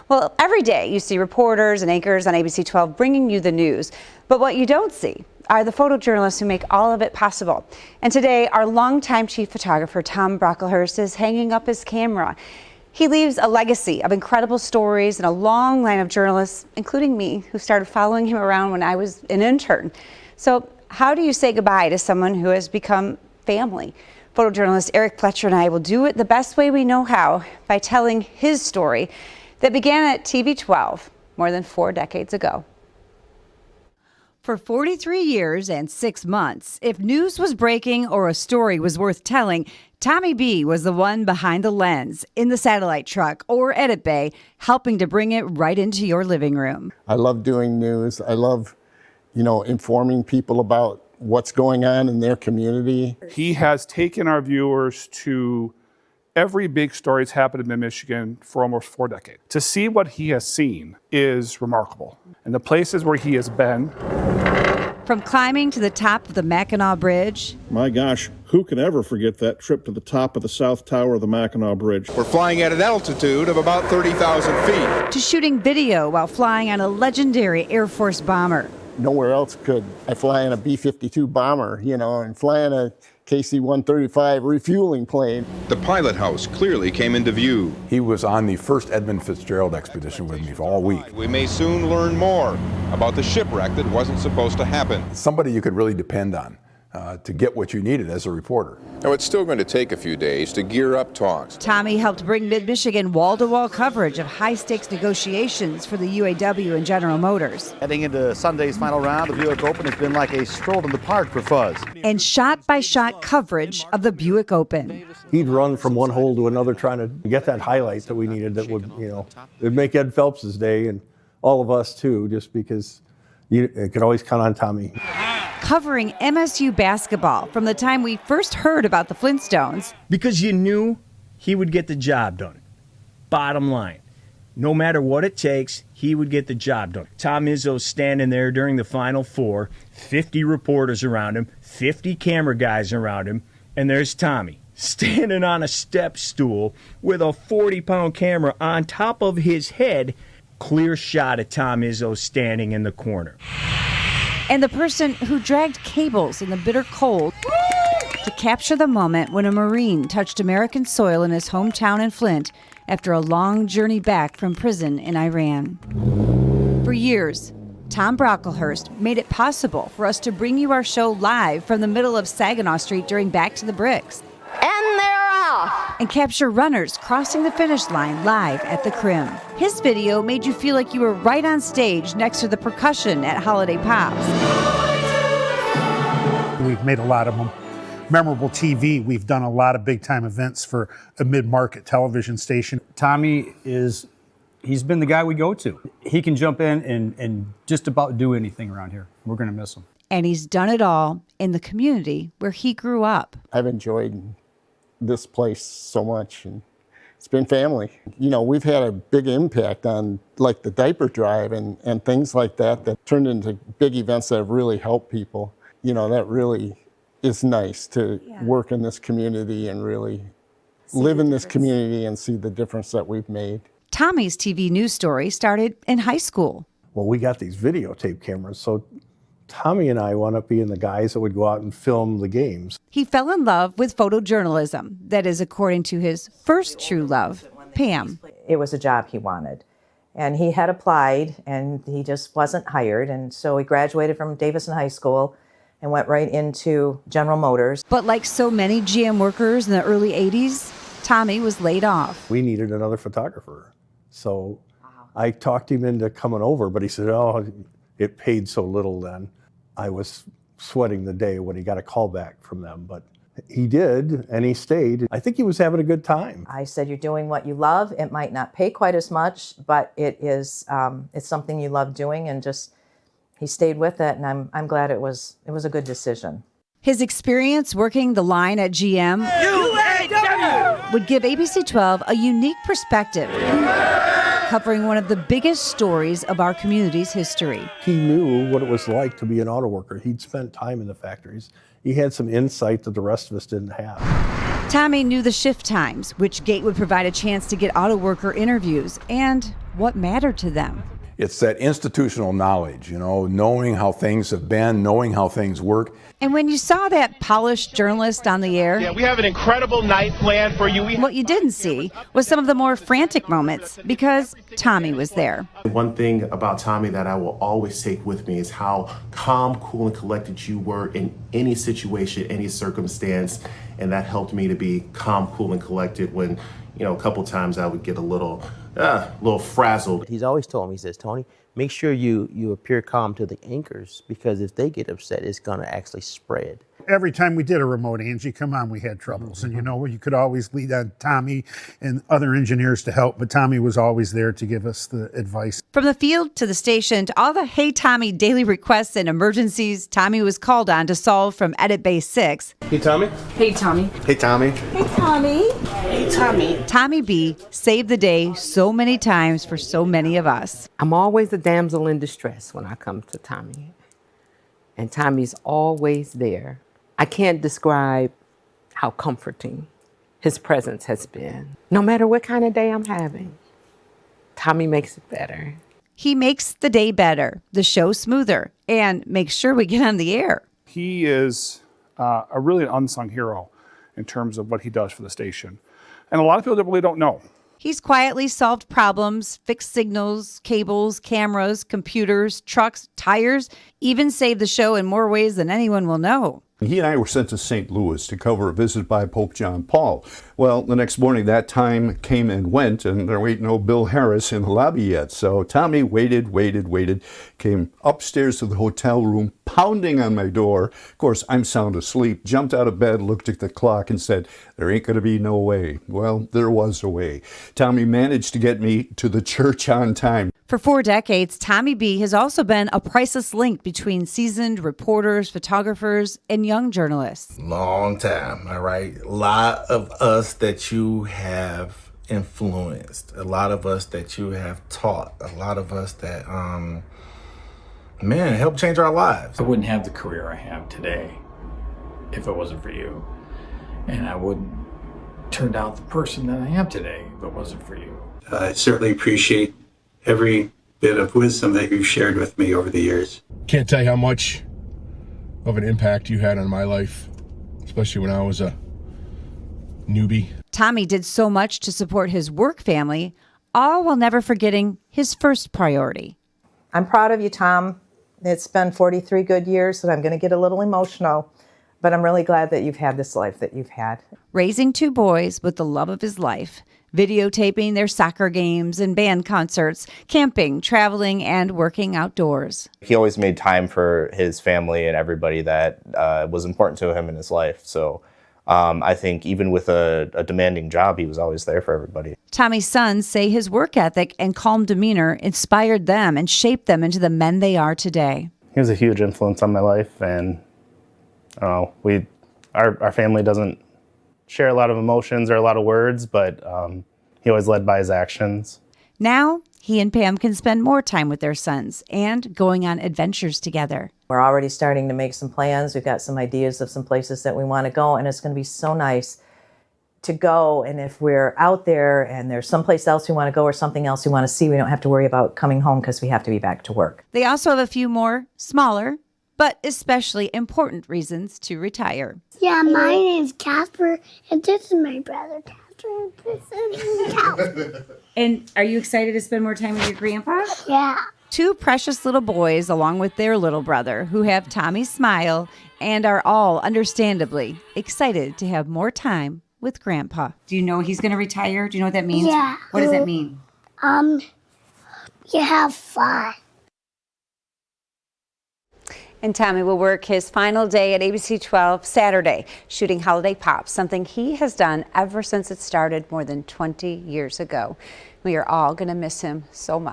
Well, every day you see reporters and anchors on ABC12 bringing you the news. But what you don't see are the photojournalists who make all of it possible. And today, our longtime chief photographer, Tom Brocklehurst, is hanging up his camera. He leaves a legacy of incredible stories and a long line of journalists, including me, who started following him around when I was an intern. So how do you say goodbye to someone who has become family? Photojournalist Eric Pletcher and I will do it the best way we know how, by telling his story that began at TV12 more than 4 decades ago. For 43 years and 6 months, if news was breaking or a story was worth telling, Tommy B was the one behind the lens, in the satellite truck or edit bay, helping to bring it right into your living room. I love doing news. I love, informing people about what's going on in their community. He has taken our viewers to every big story that's happened in Michigan for almost 4 decades. To see what he has seen is remarkable. And the places where he has been. From climbing to the top of the Mackinac Bridge. My gosh, who can ever forget that trip to the top of the South Tower of the Mackinac Bridge? We're flying at an altitude of about 30,000 feet. To shooting video while flying on a legendary Air Force bomber. Nowhere else could I fly in a B-52 bomber, and fly in a KC-135 refueling plane. The pilot house clearly came into view. He was on the first Edmund Fitzgerald expedition with me for all week. We may soon learn more about the shipwreck that wasn't supposed to happen. Somebody you could really depend on to get what you needed as a reporter. Now, it's still going to take a few days to gear up talks. Tommy helped bring Mid-Michigan wall-to-wall coverage of high-stakes negotiations for the UAW and General Motors. Heading into Sunday's final round, the Buick Open has been like a stroll in the park for Fuzz. And shot-by-shot coverage of the Buick Open. He'd run from one hole to another trying to get that highlight that we needed that would, it'd make Ed Phelps's day and all of us too, just because you could always count on Tommy. Covering MSU basketball from the time we first heard about the Flintstones. Because you knew he would get the job done. Bottom line. No matter what it takes, he would get the job done. Tom Izzo's standing there during the Final Four, 50 reporters around him, 50 camera guys around him, and there's Tommy, standing on a step stool with a 40-pound camera on top of his head. Clear shot of Tom Izzo standing in the corner. And the person who dragged cables in the bitter cold to capture the moment when a Marine touched American soil in his hometown in Flint after a long journey back from prison in Iran. For years, Tom Brocklehurst made it possible for us to bring you our show live from the middle of Saginaw Street during Back to the Bricks. And they're off! And capture runners crossing the finish line live at the Crim. His video made you feel like you were right on stage next to the percussion at Holiday Pops. We've made a lot of them. Memorable TV, we've done a lot of big-time events for a mid-market television station. Tommy he's been the guy we go to. He can jump in and just about do anything around here. We're going to miss him. And he's done it all in the community where he grew up. I've enjoyed this place so much, and it's been family. We've had a big impact on like the diaper drive and things like that turned into big events that have really helped people. That really is nice to work in this community and really live in this community and see the difference that we've made. Tommy's TV news story started in high school. Well, we got these videotape cameras, so Tommy and I wound up being the guys that would go out and film the games. He fell in love with photojournalism. That is, according to his first true love, Pam. It was a job he wanted. And he had applied, and he just wasn't hired. And so he graduated from Davison High School and went right into General Motors. But like so many GM workers in the early 80s, Tommy was laid off. We needed another photographer. So I talked him into coming over, but he said, it paid so little then. I was sweating the day when he got a call back from them, but he did, and he stayed. I think he was having a good time. I said, you're doing what you love. It might not pay quite as much, but it's something you love doing, and he stayed with it, and I'm glad it was a good decision. His experience working the line at GM would give ABC12 a unique perspective, covering one of the biggest stories of our community's history. He knew what it was like to be an auto worker. He'd spent time in the factories. He had some insight that the rest of us didn't have. Tommy knew the shift times, which gate would provide a chance to get auto worker interviews, and what mattered to them. It's that institutional knowledge, knowing how things have been, knowing how things work. And when you saw that polished journalist on the air, yeah, we have an incredible night planned for you. What you didn't see was some of the more frantic moments because Tommy was there. One thing about Tommy that I will always take with me is how calm, cool, and collected you were in any situation, any circumstance. And that helped me to be calm, cool, and collected when, a couple times I would get a little frazzled. He's always told me, he says, Tony, make sure you appear calm to the anchors, because if they get upset, it's going to actually spread. Every time we did a remote, Angie, come on, we had troubles. And you could always lead on Tommy and other engineers to help, but Tommy was always there to give us the advice. From the field to the station to all the Hey Tommy daily requests and emergencies Tommy was called on to solve from Edit Bay 6. Hey, Tommy. Hey, Tommy. Hey, Tommy. Hey, Tommy. Hey, Tommy. Tommy B saved the day so many times for so many of us. I'm always a damsel in distress when I come to Tommy. And Tommy's always there. I can't describe how comforting his presence has been. No matter what kind of day I'm having, Tommy makes it better. He makes the day better, the show smoother, and makes sure we get on the air. He is a really unsung hero in terms of what he does for the station. And a lot of people really don't know. He's quietly solved problems, fixed signals, cables, cameras, computers, trucks, tires, even saved the show in more ways than anyone will know. He and I were sent to St. Louis to cover a visit by Pope John Paul. Well, the next morning that time came and went, and there ain't no Bill Harris in the lobby yet. So Tommy waited, came upstairs to the hotel room, pounding on my door. Of course, I'm sound asleep, jumped out of bed, looked at the clock and said, there ain't going to be no way. Well, there was a way. Tommy managed to get me to the church on time. For 4 decades, Tommy B has also been a priceless link between seasoned reporters, photographers, and young journalists. Long time, all right? A lot of us that you have influenced, a lot of us that you have taught, a lot of us that, helped change our lives. I wouldn't have the career I have today if it wasn't for you. And I wouldn't turn out the person that I am today if it wasn't for you. I certainly appreciate every bit of wisdom that you've shared with me over the years. Can't tell you how much of an impact you had on my life, especially when I was a newbie. Tommy did so much to support his work family, all while never forgetting his first priority. I'm proud of you, Tom. It's been 43 good years, and I'm going to get a little emotional, but I'm really glad that you've had this life that you've had. Raising 2 boys with the love of his life, videotaping their soccer games and band concerts, camping, traveling, and working outdoors. He always made time for his family and everybody that was important to him in his life. So I think even with a demanding job, he was always there for everybody. Tommy's sons say his work ethic and calm demeanor inspired them and shaped them into the men they are today. He was a huge influence on my life, and our family doesn't share a lot of emotions or a lot of words, but he always led by his actions. Now, he and Pam can spend more time with their sons and going on adventures together. We're already starting to make some plans. We've got some ideas of some places that we want to go, and it's going to be so nice to go. And if we're out there and there's someplace else we want to go or something else we want to see, we don't have to worry about coming home because we have to be back to work. They also have a few more smaller, but especially important reasons to retire. Yeah, my name's Casper, and this is my brother, Casper. And are you excited to spend more time with your grandpa? Yeah. 2 precious little boys along with their little brother who have Tommy's smile and are all understandably excited to have more time with Grandpa. Do you know he's going to retire? Do you know what that means? Yeah. What does that mean? You have fun. And Tommy will work his final day at ABC12 Saturday, shooting Holiday Pops, something he has done ever since it started more than 20 years ago. We are all going to miss him so much.